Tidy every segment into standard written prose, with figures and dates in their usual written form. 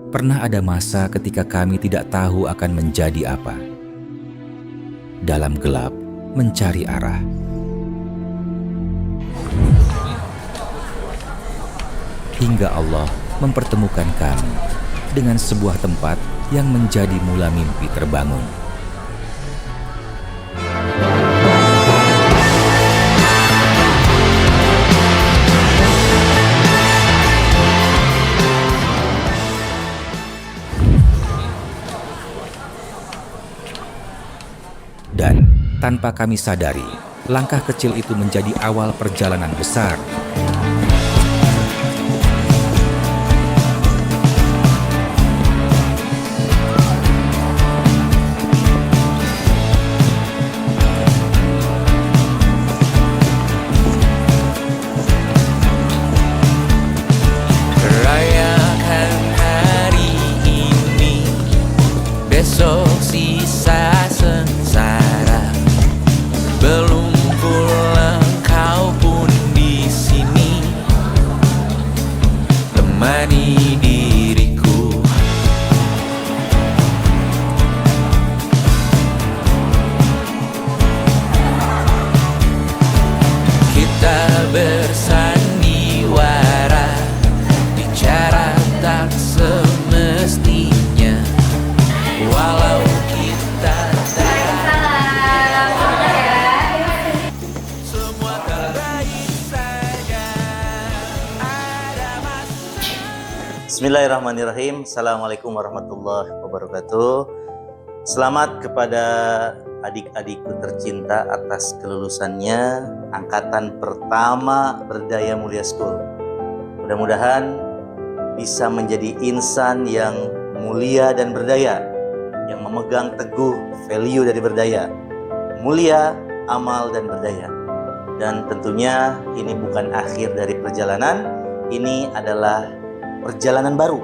Pernah ada masa ketika kami tidak tahu akan menjadi apa. Dalam gelap, mencari arah. Hingga Allah mempertemukan kami dengan sebuah tempat yang menjadi mula mimpi terbangun. Dan tanpa kami sadari, langkah kecil itu menjadi awal perjalanan besar. Rayakan hari ini, besok sisa sengsara. Belum pulang kau pun di sini, temani diriku. Kita bersandiwara, bicara tak semestinya, walau kita semua terbaik saja. Bismillahirrahmanirrahim. Assalamualaikum warahmatullahi wabarakatuh. Selamat kepada adik-adikku tercinta atas kelulusannya angkatan pertama Berdaya Mulia School. Mudah-mudahan bisa menjadi insan yang mulia dan berdaya, yang memegang teguh value dari berdaya, mulia, amal, dan berdaya. Dan tentunya ini bukan akhir dari perjalanan, ini adalah perjalanan baru.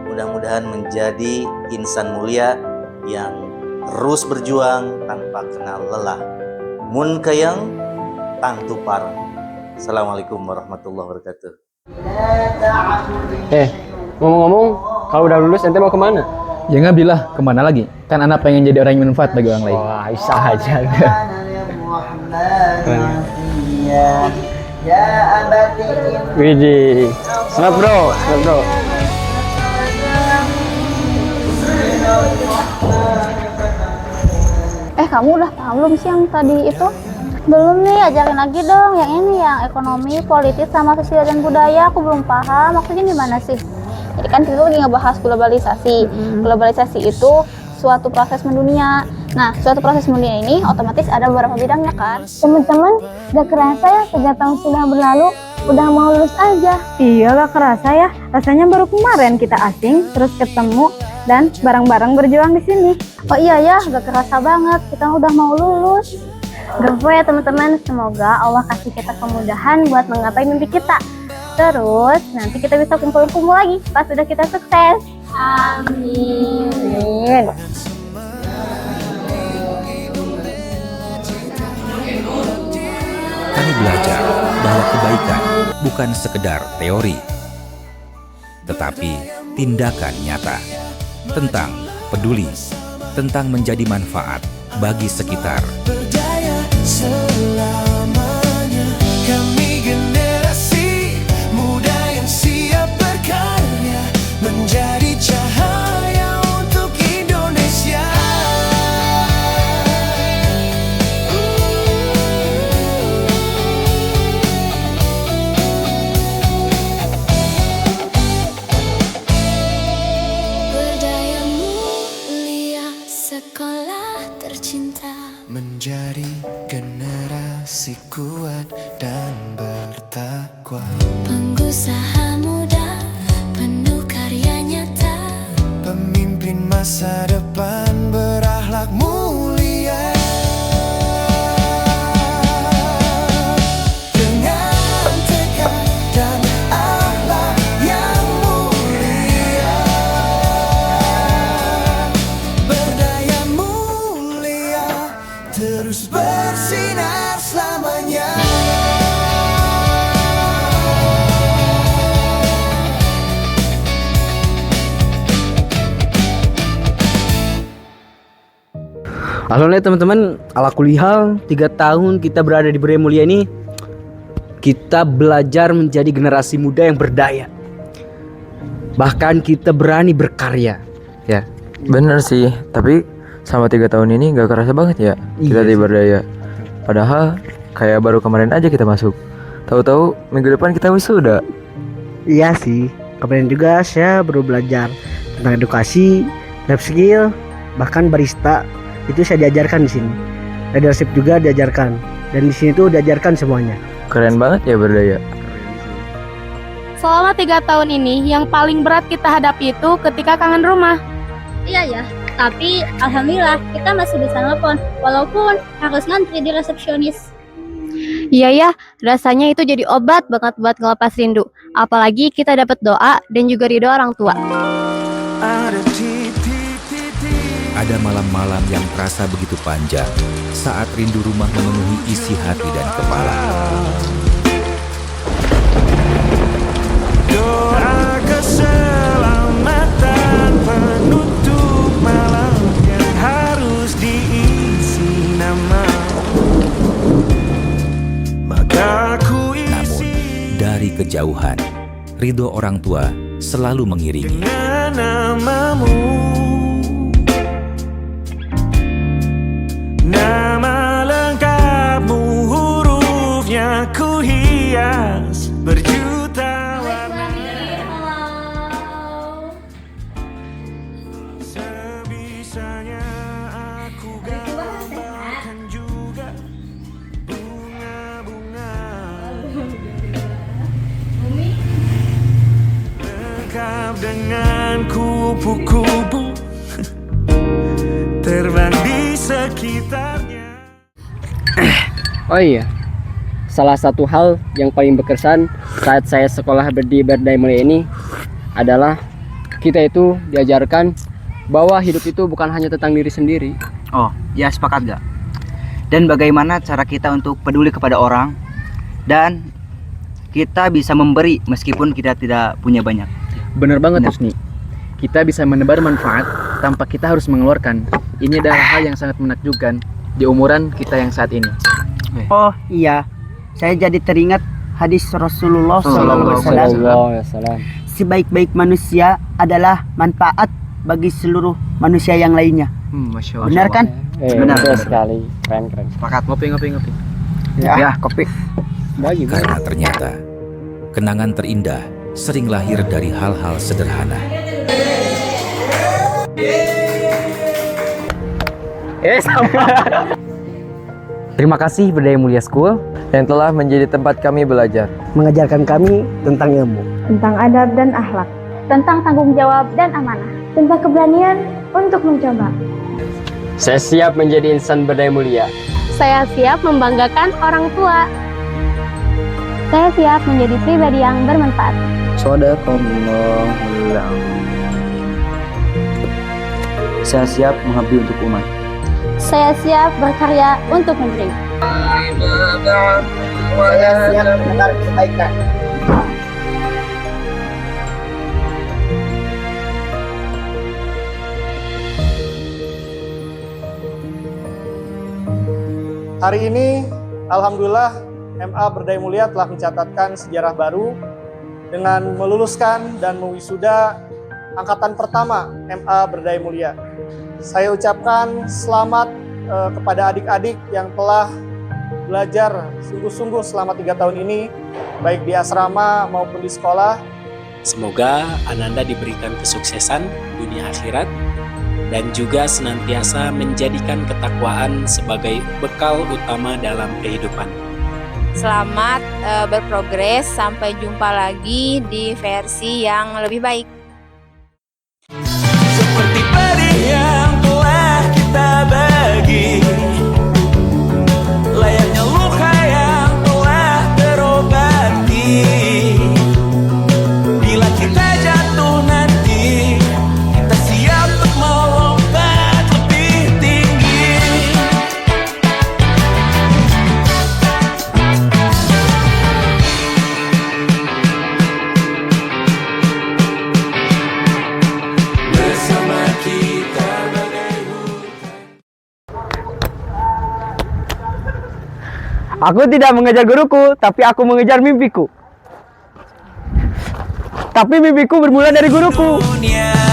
Mudah-mudahan menjadi insan mulia yang terus berjuang tanpa kenal lelah. Mun kayang tang tupar. Assalamualaikum warahmatullahi wabarakatuh. Ngomong-ngomong, kalau udah lulus ente mau kemana? Ya nggak bilah, kemana lagi? Kan anak pengen jadi orang yang bermanfaat bagi orang lain. Wah, bisa aja. Widih, senap bro. Kamu udah paham belum sih yang tadi itu? Belum nih, ajarin lagi dong yang ini, yang ekonomi, politik, sama sosial dan budaya. Aku belum paham, maksudnya gimana sih? Jadi kan kita lagi ngebahas globalisasi. Globalisasi itu suatu proses mendunia. Nah, suatu proses mendunia ini otomatis ada beberapa bidangnya kan? Teman-teman, gak kerasa ya 3 tahun sudah berlalu, udah mau lulus aja. Iya, gak kerasa ya. Rasanya baru kemarin kita asing, terus ketemu dan bareng-bareng berjuang di sini. Oh iya ya, gak kerasa banget. Kita udah mau lulus. Bravo ya teman-teman. Semoga Allah kasih kita kemudahan buat menggapai mimpi kita. Terus nanti kita bisa kumpul-kumpul lagi pas sudah kita sukses. Amin. Kami belajar bahwa kebaikan bukan sekedar teori, tetapi tindakan nyata tentang peduli, tentang menjadi manfaat bagi sekitar. Berdaya selamanya, kami generasi muda yang siap berkarya, menjadi cahaya untuk Indonesia. Berdaya mulia, sekolah tercinta, Menjadi generasi kuat dan bertakwa. pengusaha muda, penuh karya nyata, Pemimpin masa depan berakhlak mulia. Dengan tekad dan akhlak yang mulia, berdaya mulia, terus bersinar selamanya. Alhamdulillah teman-teman, ala kulihal 3 tahun kita berada di Berdaya Mulia ini, kita belajar menjadi generasi muda yang berdaya. Bahkan kita berani berkarya, ya. Bener sih, tapi sama 3 tahun ini gak kerasa banget ya kita Iya di sih. Berdaya. Padahal kayak baru kemarin aja kita masuk. Tahu-tahu minggu depan kita wisuda. Iya sih, kemarin juga saya baru belajar tentang edukasi, life skill, bahkan barista itu saya diajarkan di sini. Leadership juga diajarkan, dan di sini tuh diajarkan semuanya. Keren banget ya Berdaya. Selama 3 tahun ini, yang paling berat kita hadapi itu ketika kangen rumah. Iya ya, tapi alhamdulillah kita masih bisa nelpon walaupun harus ngantri di resepsionis. Iya ya, rasanya itu jadi obat banget buat ngelepas rindu. Apalagi kita dapat doa dan juga ridho orang tua. Ada malam-malam yang terasa begitu panjang saat rindu rumah memenuhi isi hati dan kepala. Doa keselamatan penutup malam yang harus diisi nama. Maka ku Namun, dari kejauhan, ridho orang tua selalu mengiringi. dengan namamu, nama lengkapmu, hurufnya ku hias berjuta warna. Sebisanya aku gambarkan juga bunga-bunga lengkap dengan kupu-kupu terbang di sekitarnya. Oh iya, salah satu hal yang paling berkesan saat saya sekolah di Berdaya Mulia ini adalah kita itu diajarkan bahwa hidup itu bukan hanya tentang diri sendiri. Oh, ya sepakat gak? Dan bagaimana cara kita untuk peduli kepada orang dan kita bisa memberi meskipun kita tidak punya banyak. Bener banget Husni. Kita bisa menebar manfaat tanpa kita harus mengeluarkan. Ini adalah hal yang sangat menakjubkan di umuran kita yang saat ini. Oh iya, saya jadi teringat hadis Rasulullah SAW. Waalaikumsalam. Sebaik-baik manusia adalah manfaat bagi seluruh manusia yang lainnya. Masya Allah. Benar kan? Benar sekali, keren. Sepakat. Ngopi. Ya, kopi. Karena ternyata kenangan terindah sering lahir dari hal-hal sederhana. Terima kasih Berdaya Mulia School Yang telah menjadi tempat kami belajar. Mengajarkan kami tentang ilmu, Tentang adab dan akhlak, tentang tanggung jawab dan amanah, tentang keberanian untuk mencoba. Saya siap menjadi insan Berdaya Mulia. Saya siap membanggakan orang tua. Saya siap menjadi pribadi yang bermanfaat. Saya siap mengabdi untuk umat. Saya siap berkarya untuk negeri. saya siap menebar kebaikan. Hari ini, alhamdulillah, MA Berdaya Mulia telah mencatatkan sejarah baru dengan meluluskan dan mewisuda angkatan pertama MA Berdaya Mulia. Saya ucapkan selamat kepada adik-adik yang telah belajar sungguh-sungguh selama 3 tahun ini, baik di asrama maupun di sekolah. Semoga Ananda diberikan kesuksesan dunia akhirat dan juga senantiasa menjadikan ketakwaan sebagai bekal utama dalam kehidupan. Selamat berprogres, sampai jumpa lagi di versi yang lebih baik. Seperti benih yang telah kita bagi, layaknya luka yang telah terobati. Bila kita jatuh nanti, kita siap untuk melompat lebih tinggi. Aku tidak mengejar guruku, tapi aku mengejar mimpiku. Tapi mimpiku bermula dari guruku. Dunia